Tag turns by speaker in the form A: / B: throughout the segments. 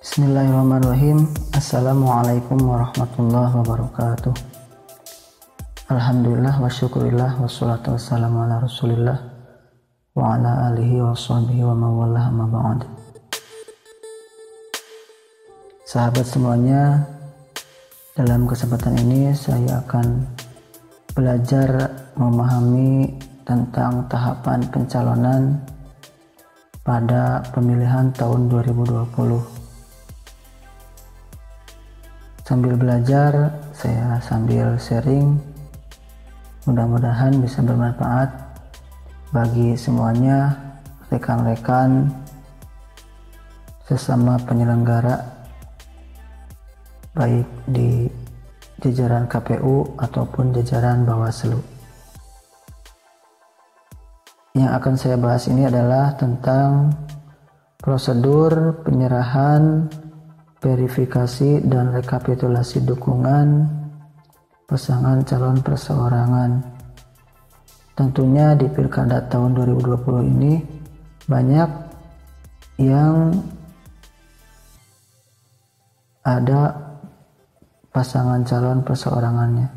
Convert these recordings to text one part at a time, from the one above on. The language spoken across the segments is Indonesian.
A: Bismillahirrahmanirrahim. Assalamualaikum warahmatullahi wabarakatuh. Alhamdulillah wa syukurillah wassalatu wassalamu ala rasulillah wa ala alihi wa sahbihi wa mawalah amma ba'd. Sahabat semuanya, dalam kesempatan ini saya akan belajar memahami tentang tahapan pencalonan pada pemilihan tahun 2020. Sambil belajar, saya sambil sharing, mudah-mudahan bisa bermanfaat bagi semuanya, rekan-rekan sesama penyelenggara, baik di jajaran KPU ataupun jajaran Bawaslu. Yang akan saya bahas ini adalah tentang prosedur penyerahan, verifikasi dan rekapitulasi dukungan pasangan calon perseorangan. Tentunya di Pilkada tahun 2020 ini banyak yang ada pasangan calon perseorangannya.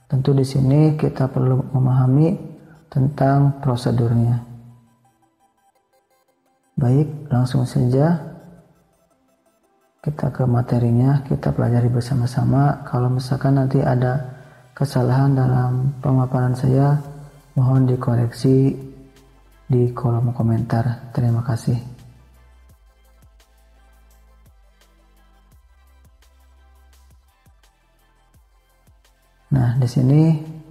A: Tentu di sini kita perlu memahami tentang prosedurnya. Baik, langsung saja kita ke materinya, kita pelajari bersama-sama. Kalau misalkan nanti ada kesalahan dalam pemaparan saya, mohon dikoreksi di kolom komentar. Terima kasih. Nah, di sini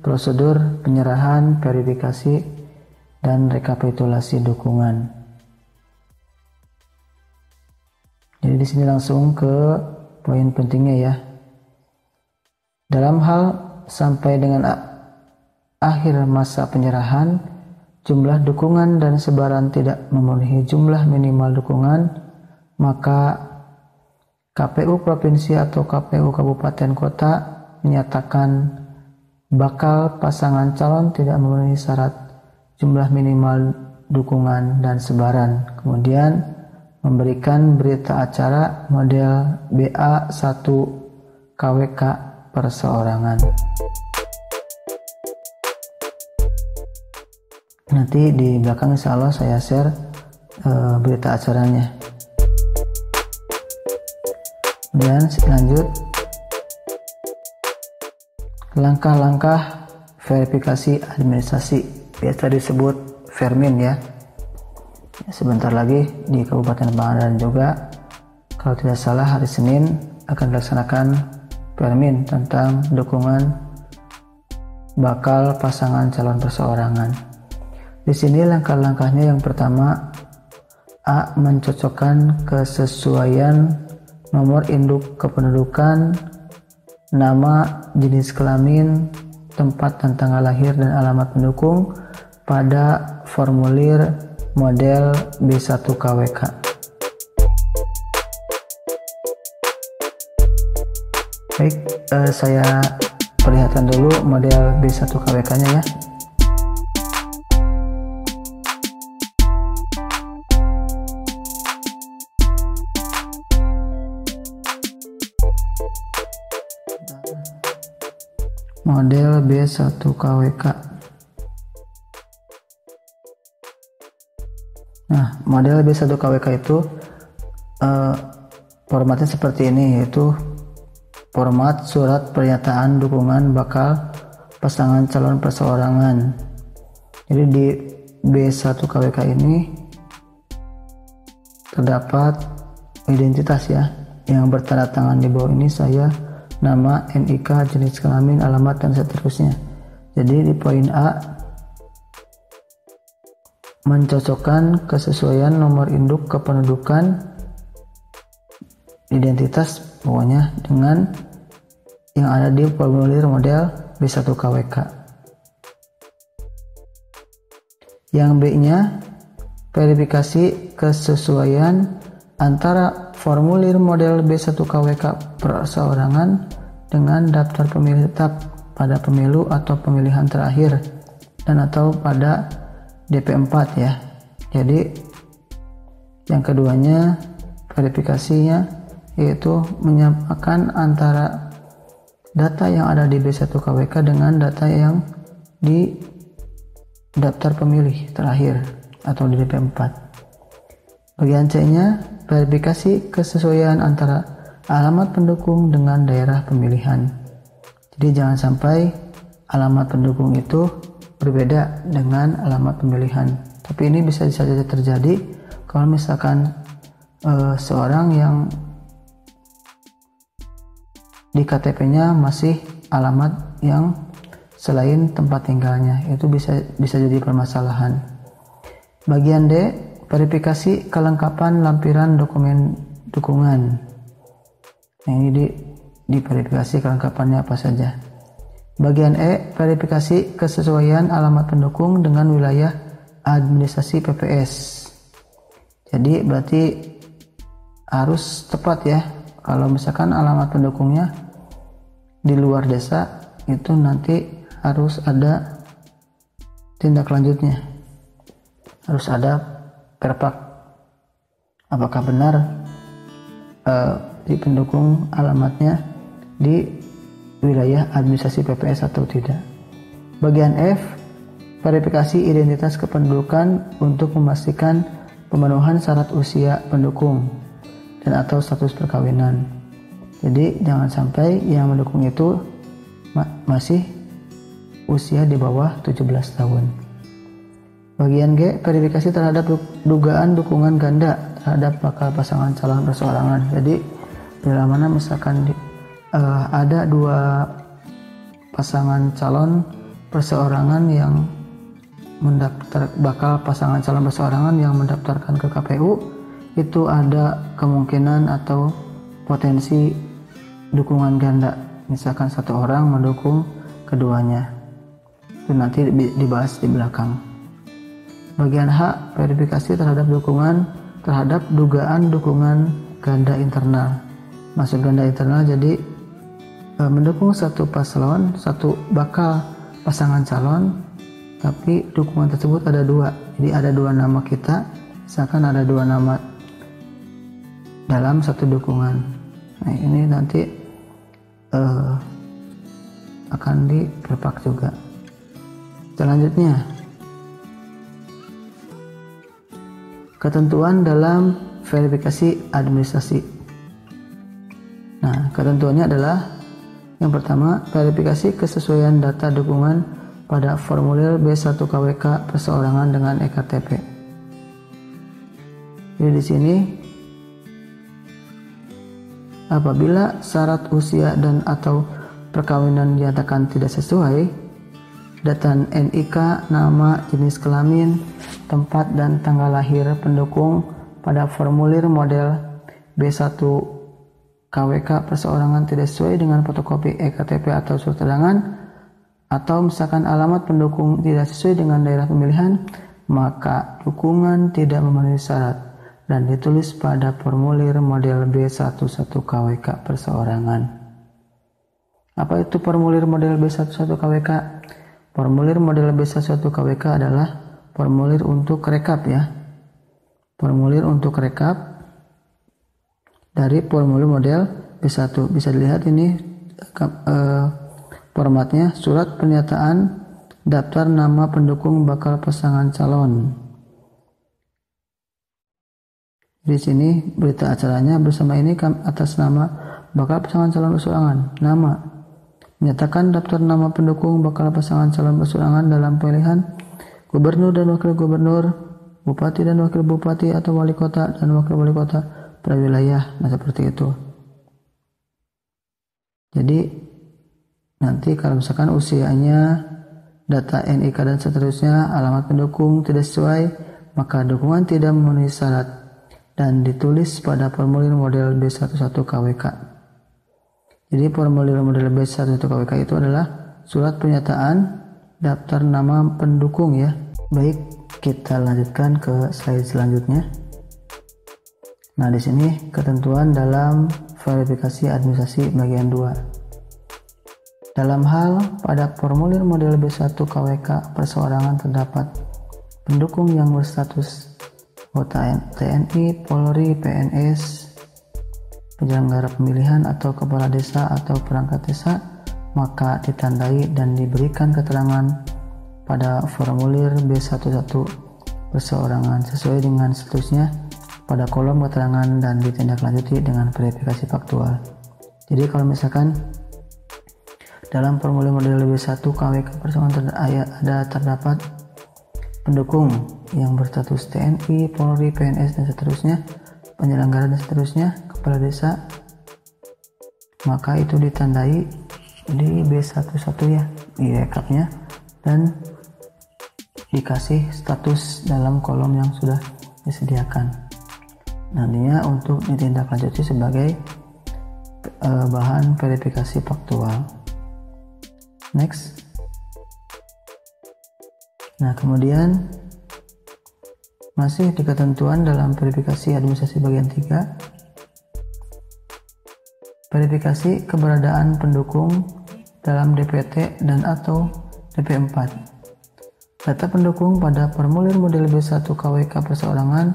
A: prosedur penyerahan, verifikasi, dan rekapitulasi dukungan. Jadi di sini langsung ke poin pentingnya ya. Dalam hal sampai dengan akhir masa penyerahan, jumlah dukungan dan sebaran tidak memenuhi jumlah minimal dukungan, maka KPU Provinsi atau KPU Kabupaten Kota menyatakan bakal pasangan calon tidak memenuhi syarat jumlah minimal dukungan dan sebaran. Kemudian memberikan berita acara model BA1 KWK perseorangan. Nanti di belakang insya Allah saya share berita acaranya. Dan lanjut, langkah-langkah verifikasi administrasi, biasa disebut Vermin ya. Sebentar lagi di Kabupaten Pangandaran juga, kalau tidak salah hari Senin akan dilaksanakan Vermin tentang dukungan bakal pasangan calon perseorangan. Di sini langkah-langkahnya yang pertama, A. Mencocokkan kesesuaian nomor induk kependudukan, nama, jenis kelamin, tempat dan tanggal lahir dan alamat pendukung pada formulir model B1 KWK. Baik, saya perlihatkan dulu model B1 KWK-nya ya. Model B1 KWK. Nah, model B1 KWK itu formatnya seperti ini, yaitu format surat pernyataan dukungan bakal pasangan calon perseorangan. Jadi di B1 KWK ini terdapat identitas ya, yang bertanda tangan di bawah ini saya, nama, NIK, jenis kelamin, alamat, dan seterusnya. Jadi di poin A, mencocokkan kesesuaian nomor induk kependudukan, identitas pokoknya dengan yang ada di formulir model B1 KWK. Yang B-nya, verifikasi kesesuaian antara formulir model B1 KWK perseorangan dengan daftar pemilih tetap pada pemilu atau pemilihan terakhir dan atau pada DP4 ya. Jadi yang keduanya verifikasinya yaitu menyamakan antara data yang ada di B1 KWK dengan data yang di daftar pemilih terakhir atau di DP4. Bagian C-nya verifikasi kesesuaian antara alamat pendukung dengan daerah pemilihan. Jadi jangan sampai alamat pendukung itu berbeda dengan alamat pemilihan. Tapi ini bisa saja terjadi kalau misalkan seorang yang di KTP-nya masih alamat yang selain tempat tinggalnya, itu bisa jadi permasalahan. Bagian D, verifikasi kelengkapan lampiran dokumen dukungan. Nah, ini di verifikasi kelengkapannya apa saja. Bagian E, verifikasi kesesuaian alamat pendukung dengan wilayah administrasi PPS. Jadi berarti harus tepat ya. Kalau misalkan alamat pendukungnya di luar desa, itu nanti harus ada tindak lanjutnya, harus ada perpak. Apakah benar di pendukung alamatnya di wilayah administrasi PPS atau tidak. Bagian F, verifikasi identitas kependudukan untuk memastikan pemenuhan syarat usia pendukung dan atau status perkawinan. Jadi jangan sampai yang mendukung itu masih usia di bawah 17 tahun. Bagian G, verifikasi terhadap dugaan dukungan ganda terhadap bakal pasangan calon perseorangan. Jadi bila mana misalkan ada dua pasangan calon perseorangan yang bakal pasangan calon perseorangan yang mendaftarkan ke KPU, itu ada kemungkinan atau potensi dukungan ganda. Misalkan satu orang mendukung keduanya. Itu nanti dibahas di belakang. Bagian H, verifikasi terhadap dugaan dukungan ganda internal. Masuk ganda internal, jadi mendukung satu paslon, satu bakal pasangan calon, tapi dukungan tersebut ada dua. Jadi ada dua nama kita, misalkan ada dua nama dalam satu dukungan. Nah, ini nanti akan diperpak juga. Selanjutnya, ketentuan dalam verifikasi administrasi. Nah, ketentuannya adalah yang pertama, verifikasi kesesuaian data dukungan pada formulir B1 KWK perseorangan dengan EKTP. Jadi di sini apabila syarat usia dan atau perkawinan dinyatakan tidak sesuai, data NIK, nama, jenis kelamin, tempat dan tanggal lahir pendukung pada formulir model B1 KWK perseorangan tidak sesuai dengan fotokopi EKTP atau surat keterangan, atau misalkan alamat pendukung tidak sesuai dengan daerah pemilihan, maka dukungan tidak memenuhi syarat dan ditulis pada formulir model B11 KWK perseorangan. Apa itu formulir model B11 KWK? Formulir model B11 KWK adalah formulir untuk rekap ya. Formulir untuk rekap dari formulir model B1. Bisa dilihat ini formatnya, surat pernyataan daftar nama pendukung bakal pasangan calon. Di sini berita acaranya bersama ini atas nama bakal pasangan calon perseorangan. Nama, menyatakan daftar nama pendukung bakal pasangan calon perseorangan dalam pemilihan gubernur dan wakil gubernur, bupati dan wakil bupati atau wali kota dan wakil wali kota per wilayah. Nah, seperti itu. Jadi nanti kalau misalkan usianya, data NIK dan seterusnya, alamat pendukung tidak sesuai, maka dukungan tidak memenuhi syarat dan ditulis pada formulir model B11 KWK. Jadi formulir model B11 KWK itu adalah surat pernyataan daftar nama pendukung ya. Baik, kita lanjutkan ke slide selanjutnya. Nah, di sini ketentuan dalam verifikasi administrasi bagian 2. Dalam hal pada formulir model B1 KWK perseorangan terdapat pendukung yang berstatus anggota TNI, Polri, PNS, penyelenggara pemilihan atau kepala desa atau perangkat desa, maka ditandai dan diberikan keterangan pada formulir B11 perseorangan sesuai dengan statusnya pada kolom keterangan dan ditindaklanjuti dengan verifikasi faktual. Jadi kalau misalkan dalam formulir model B1 KWK perseorangan terdapat pendukung yang berstatus TNI, Polri, PNS dan seterusnya, penyelenggara dan seterusnya, kepala desa, maka itu ditandai di B11 ya, di rekapnya, dan dikasih status dalam kolom yang sudah disediakan. Nantinya untuk ditindaklanjuti sebagai bahan verifikasi faktual. Next. Nah, kemudian masih di ketentuan dalam verifikasi administrasi bagian 3, verifikasi keberadaan pendukung dalam DPT dan atau DP4. Data pendukung pada formulir model B1 KWK perseorangan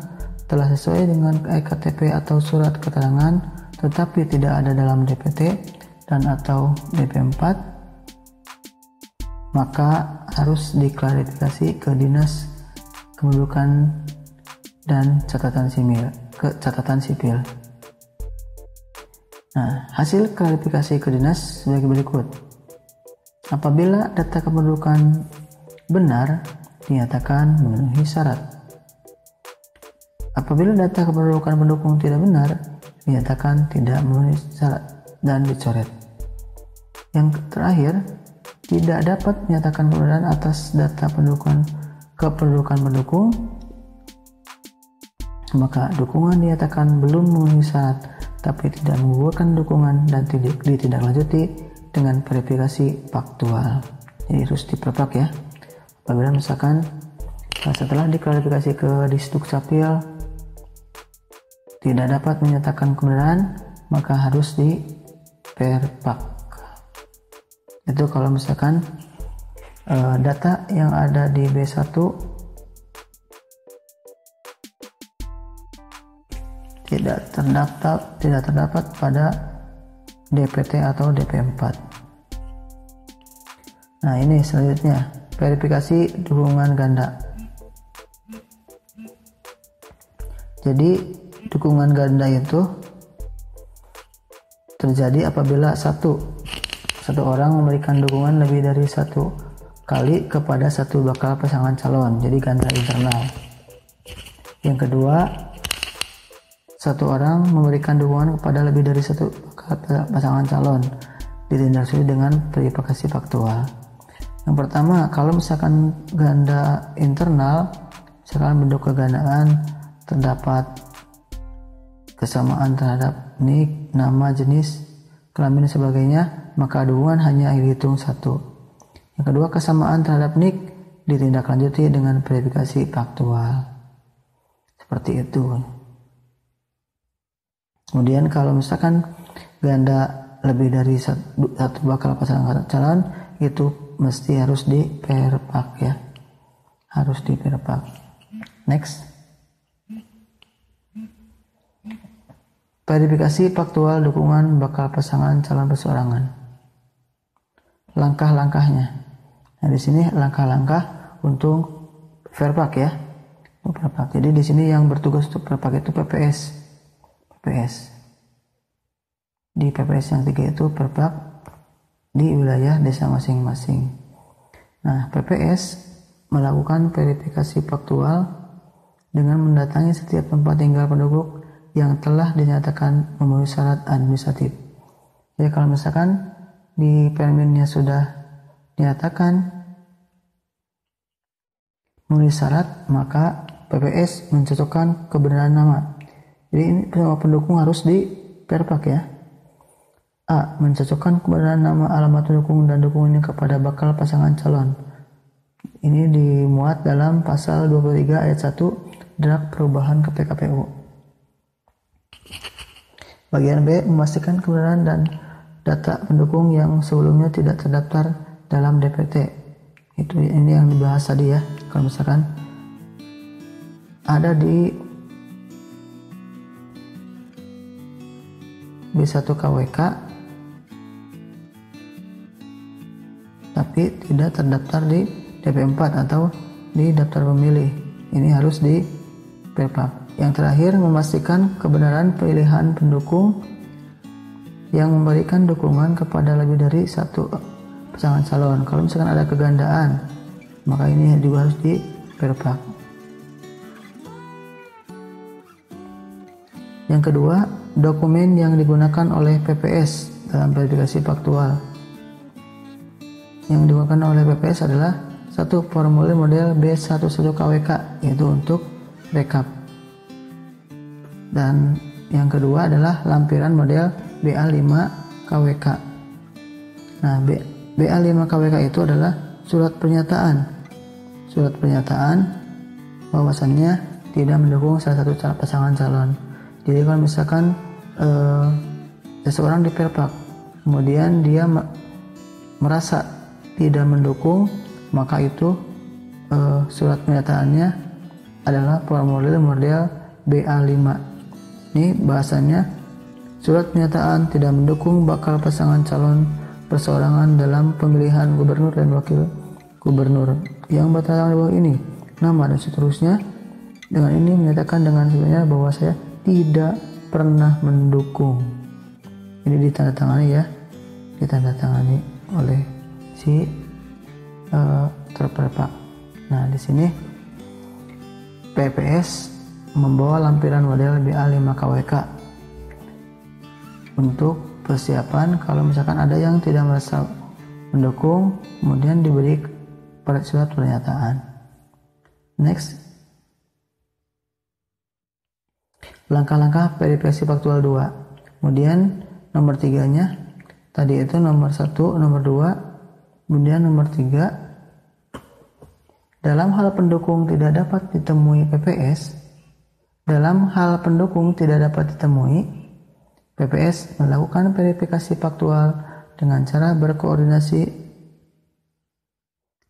A: telah sesuai dengan EKTP atau surat keterangan tetapi tidak ada dalam DPT dan atau DP4, maka harus diklarifikasi ke Dinas Kependudukan dan Catatan Sipil. Nah, hasil klarifikasi ke dinas sebagai berikut. Apabila data kependudukan benar, dinyatakan memenuhi syarat. Apabila data kependudukan pendukung tidak benar, dinyatakan tidak memenuhi syarat dan dicoret. Yang terakhir, tidak dapat menyatakan kebenaran atas data kependudukan pendukung, maka dukungan dinyatakan belum memenuhi syarat tapi tidak menggugurkan dukungan dan ditindaklanjuti dengan verifikasi faktual. Jadi harus diperpak ya. Apabila misalkan setelah diklarifikasi ke Disduk Capil tidak dapat menyatakan kebenaran, maka harus diperpak. Itu kalau misalkan data yang ada di B1 tidak terdapat pada DPT atau DP4. Nah, ini selanjutnya verifikasi dukungan ganda. Jadi dukungan ganda itu terjadi apabila satu orang memberikan dukungan lebih dari satu kali kepada satu bakal pasangan calon, jadi ganda internal. Yang kedua, satu orang memberikan dukungan kepada lebih dari satu bakal pasangan calon, ditindaklanjuti dengan verifikasi faktual. Yang pertama, kalau misalkan ganda internal, misalkan bentuk kegandaan terdapat kesamaan terhadap nik, nama, jenis, kelamin dan sebagainya, maka dukungan hanya dihitung satu. Yang kedua, kesamaan terhadap nik ditindaklanjuti dengan verifikasi faktual. Seperti itu. Kemudian kalau misalkan ganda lebih dari satu bakal pasangan calon, itu mesti harus diperpak ya. Harus diperpak. Next. Verifikasi faktual dukungan bakal pasangan calon perseorangan. Langkah-langkahnya. Nah, di sini langkah-langkah untuk verpak ya. Verpak. Jadi di sini yang bertugas untuk verpak itu PPS. Di PPS yang 3 itu verpak di wilayah desa masing-masing. Nah, PPS melakukan verifikasi faktual dengan mendatangi setiap tempat tinggal penduduk yang telah dinyatakan memenuhi syarat administratif. Jadi kalau misalkan di permennya sudah dinyatakan memenuhi syarat, maka PPS mencocokkan kebenaran nama. Jadi ini semua pendukung harus diperpak ya. A. Mencocokkan kebenaran nama, alamat pendukung dan dukungannya kepada bakal pasangan calon. Ini dimuat dalam pasal 23 ayat 1 Draft Perubahan ke PKPU. Bagian B, memastikan kebenaran dan data pendukung yang sebelumnya tidak terdaftar dalam DPT. Ini yang dibahas tadi ya. Kalau misalkan ada di B1 KWK tapi tidak terdaftar di DP4 atau di daftar pemilih. Ini harus di Perpap. Yang terakhir, memastikan kebenaran pilihan pendukung yang memberikan dukungan kepada lebih dari satu pasangan calon. Kalau misalkan ada kegandaan, maka ini juga harus di Perpap. Yang kedua, dokumen yang digunakan oleh PPS dalam verifikasi faktual. Yang digunakan oleh PPS adalah satu, formulir model B11 KWK, yaitu untuk rekap. Dan yang kedua adalah lampiran model BA5 KWK. Nah, BA5 KWK itu adalah surat pernyataan bahwasannya tidak mendukung salah satu pasangan calon. Jadi kalau misalkan seseorang di Perpap, kemudian dia merasa tidak mendukung, maka itu surat pernyataannya adalah formulir model BA5. Ini bahasanya surat pernyataan tidak mendukung bakal pasangan calon perseorangan dalam pemilihan gubernur dan wakil gubernur yang bertanggung di bawah ini, nama dan seterusnya. Dengan ini menyatakan dengan sebenarnya bahwa saya tidak pernah mendukung. Ini ditandatangani ya, ditandatangani oleh si terperpak. Nah, di sini PPS membawa lampiran model BA5 KWK untuk persiapan kalau misalkan ada yang tidak merasa mendukung, kemudian diberi surat pernyataan. Next, langkah-langkah verifikasi faktual 2. Kemudian nomor 3-nya tadi itu nomor 1, nomor 2, kemudian nomor 3. Dalam hal pendukung tidak dapat ditemui PPS, PPS melakukan verifikasi faktual dengan cara berkoordinasi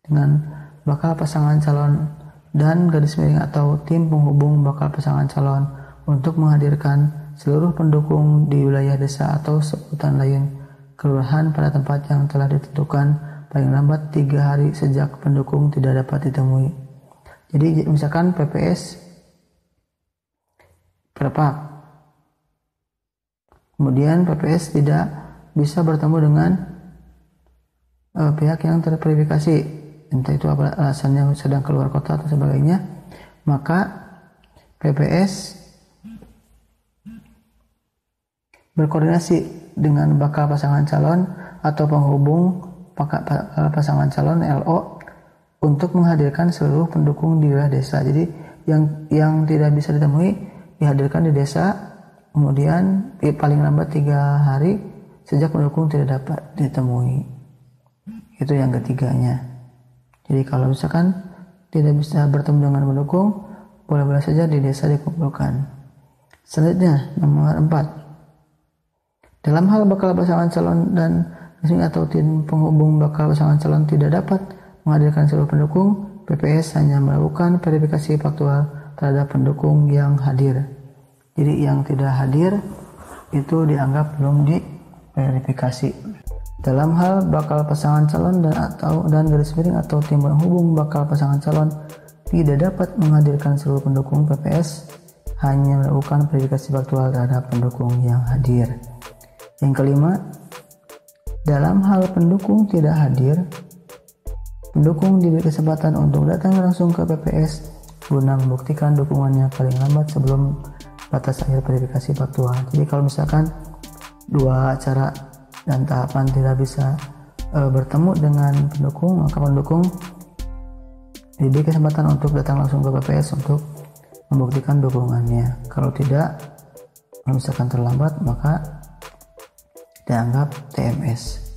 A: dengan bakal pasangan calon dan garis miring atau tim penghubung bakal pasangan calon untuk menghadirkan seluruh pendukung di wilayah desa atau sebutan lain kelurahan pada tempat yang telah ditentukan paling lambat 3 hari sejak pendukung tidak dapat ditemui. Jadi misalkan PPS Perpap, kemudian PPS tidak bisa bertemu dengan pihak yang terverifikasi, entah itu apa alasannya, sedang keluar kota atau sebagainya, maka PPS berkoordinasi dengan bakal pasangan calon atau penghubung bakal pasangan calon LO untuk menghadirkan seluruh pendukung di wilayah desa. Jadi yang tidak bisa ditemui dihadirkan di desa, kemudian paling lambat 3 hari sejak pendukung tidak dapat ditemui. Itu yang ketiganya. Jadi kalau misalkan tidak bisa bertemu dengan pendukung, boleh-boleh saja di desa dikumpulkan. Selanjutnya nomor 4. Dalam hal bakal pasangan calon dan resmi atau tim penghubung bakal pasangan calon tidak dapat menghadirkan seluruh pendukung, PPS hanya melakukan verifikasi faktual terhadap pendukung yang hadir. Jadi yang tidak hadir itu dianggap belum diverifikasi. Dalam hal bakal pasangan calon dan garis miring atau tim penghubung bakal pasangan calon tidak dapat menghadirkan seluruh pendukung, PPS hanya melakukan verifikasi faktual terhadap pendukung yang hadir. Yang kelima, dalam hal pendukung tidak hadir, pendukung diberi kesempatan untuk datang langsung ke PPS guna membuktikan dukungannya paling lambat sebelum batas akhir verifikasi faktual. Jadi kalau misalkan 2 cara dan tahapan tidak bisa bertemu dengan pendukung, maka pendukung diberi kesempatan untuk datang langsung ke PPS untuk membuktikan dukungannya. Kalau tidak, kalau misalkan terlambat, maka dianggap TMS.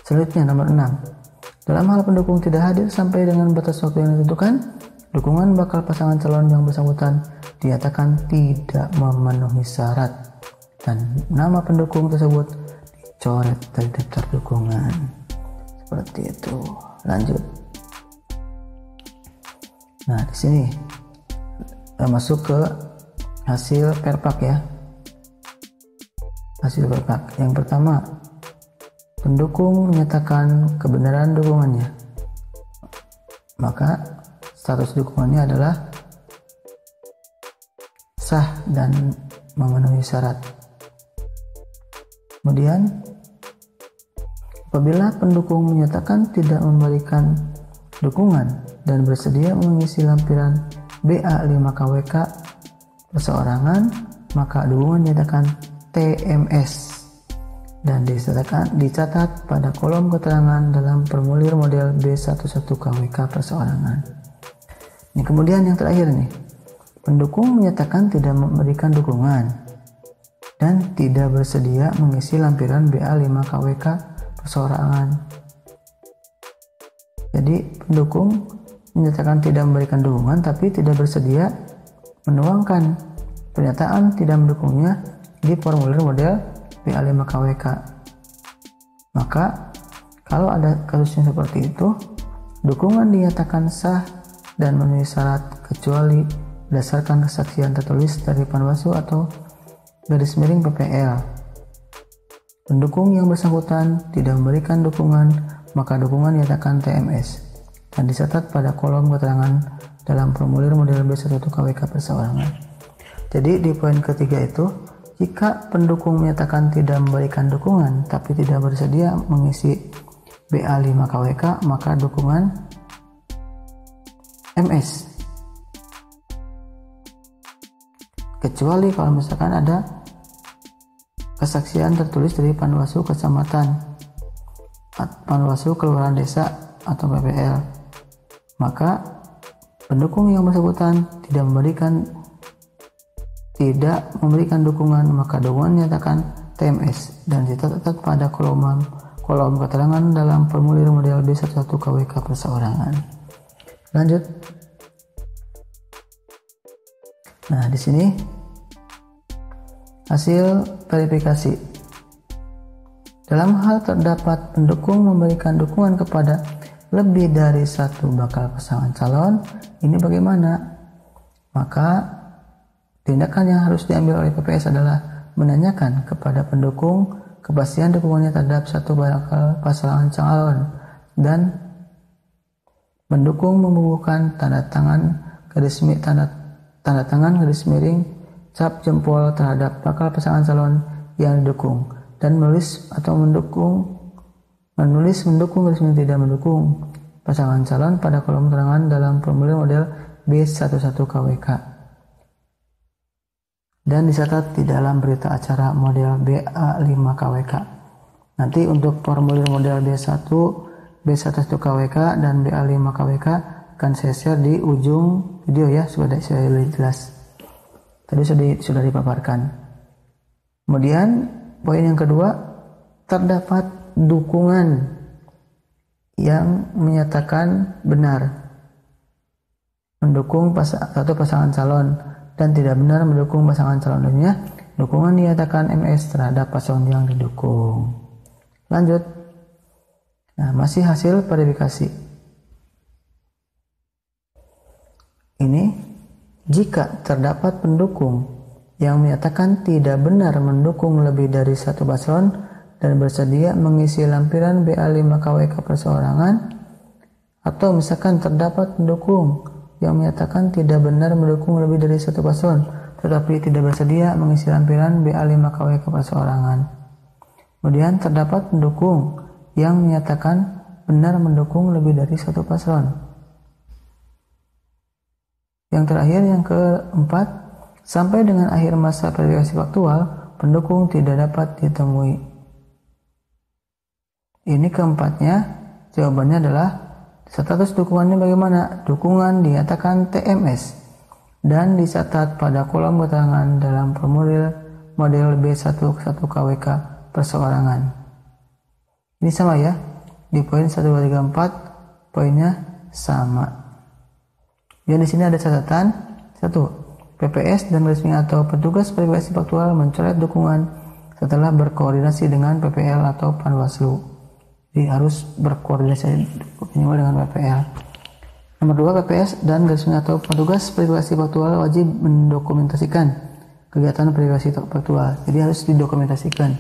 A: Selanjutnya nomor 6. Dalam hal pendukung tidak hadir sampai dengan batas waktu yang ditentukan, dukungan bakal pasangan calon yang bersangkutan dinyatakan tidak memenuhi syarat dan nama pendukung tersebut dicoret dari daftar dukungan. Seperti itu. Lanjut. Nah, di sini masuk ke hasil perpak ya. Hasil perpak. Yang pertama, pendukung menyatakan kebenaran dukungannya. Maka status dukungannya adalah sah dan memenuhi syarat. Kemudian, apabila pendukung menyatakan tidak memberikan dukungan dan bersedia mengisi lampiran BA5KWK perseorangan, maka dukungan dinyatakan TMS dan dicatat pada kolom keterangan dalam formulir model B11KWK perseorangan. Ini kemudian yang terakhir nih, pendukung menyatakan tidak memberikan dukungan dan tidak bersedia mengisi lampiran BA5KWK perseorangan. Jadi pendukung menyatakan tidak memberikan dukungan tapi tidak bersedia menuangkan pernyataan tidak mendukungnya di formulir model BA5KWK. Maka kalau ada kasusnya seperti itu, dukungan dinyatakan sah dan memenuhi syarat kecuali berdasarkan kesaksian tertulis dari Panwaslu atau garis miring PPL. Pendukung yang bersangkutan tidak memberikan dukungan, maka dukungan dinyatakan TMS dan dicatat pada kolom keterangan dalam formulir model B11KWK perseorangan. Jadi di poin ketiga itu, jika pendukung menyatakan tidak memberikan dukungan tapi tidak bersedia mengisi BA5KWK, maka dukungan MS. Kecuali kalau misalkan ada kesaksian tertulis dari Panwaslu Kecamatan, Panwaslu Kelurahan Desa atau PPL, maka pendukung yang bersangkutan tidak memberikan dukungan, maka dukungan dinyatakan TMS dan dicatat pada kolom keterangan dalam formulir model B11KWK perseorangan. Lanjut. Nah, di sini hasil verifikasi. Dalam hal terdapat pendukung memberikan dukungan kepada lebih dari satu bakal pasangan calon, ini bagaimana? Maka tindakan yang harus diambil oleh PPS adalah menanyakan kepada pendukung kepastian dukungannya terhadap satu bakal pasangan calon dan mendukung membubuhkan tanda tangan garis miring cap jempol terhadap bakal pasangan calon yang didukung dan menulis mendukung garis miring tidak mendukung pasangan calon pada kolom keterangan dalam formulir model B11KWK dan dicatat di dalam berita acara model BA5KWK. Nanti untuk formulir model B11KWK dan BA5KWK akan saya share di ujung video ya, sudah lebih jelas. Tadi sudah dipaparkan. Kemudian poin yang kedua, terdapat dukungan yang menyatakan benar mendukung satu pasangan calon dan tidak benar mendukung pasangan calon lainnya, dukungan dinyatakan MS terhadap pasangan yang didukung. Lanjut. Nah, masih hasil verifikasi. Ini jika terdapat pendukung yang menyatakan tidak benar mendukung lebih dari satu paslon dan bersedia mengisi lampiran BA5KWK perseorangan, atau misalkan terdapat pendukung yang menyatakan tidak benar mendukung lebih dari satu paslon tetapi tidak bersedia mengisi lampiran BA5KWK perseorangan. Kemudian terdapat pendukung yang menyatakan benar mendukung lebih dari satu paslon. Yang terakhir, yang keempat, sampai dengan akhir masa verifikasi faktual, pendukung tidak dapat ditemui. Ini keempatnya, jawabannya adalah status dukungannya bagaimana? Dukungan dinyatakan TMS dan dicatat pada kolom keterangan dalam formulir model B11KWK perseorangan. Ini sama ya, di poin 1, 2, 3, 4 poinnya sama. Dan di sini ada catatan. 1. PPS dan resmi atau petugas verifikasi faktual mencoret dukungan setelah berkoordinasi dengan PPL atau Panwaslu. Jadi harus berkoordinasi dengan PPL. Nomor 2, PPS dan garis atau petugas verifikasi faktual wajib mendokumentasikan kegiatan verifikasi faktual. Jadi harus didokumentasikan.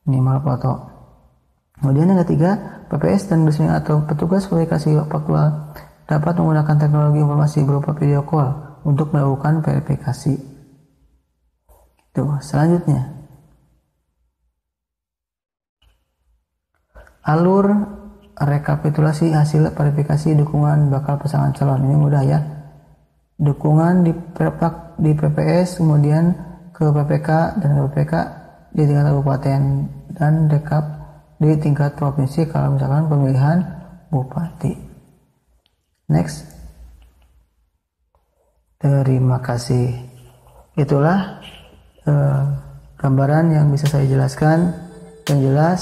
A: Minimal foto. Kemudian yang ketiga, PPS dan garis atau petugas verifikasi faktual dapat menggunakan teknologi informasi berupa video call untuk melakukan verifikasi. Selanjutnya, alur rekapitulasi hasil verifikasi dukungan bakal pasangan calon. Ini mudah ya. Dukungan di PPS, kemudian ke PPK dan ke PPK di tingkat kabupaten, dan rekap di tingkat provinsi kalau misalkan pemilihan bupati. Next. Terima kasih. Itulah gambaran yang bisa saya jelaskan. Yang jelas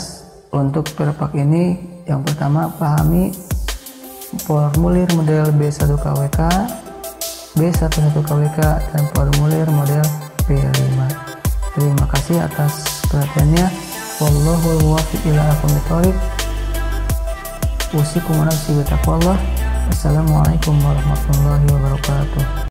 A: untuk perpak ini, yang pertama pahami formulir model B1 KWK, B11 KWK, dan formulir model B5. Terima kasih atas perhatiannya. Wallahul muwaffiq ila aqwamit thoriq. Usikum wa nafsi bi taqwallah. Assalamualaikum warahmatullahi wabarakatuh.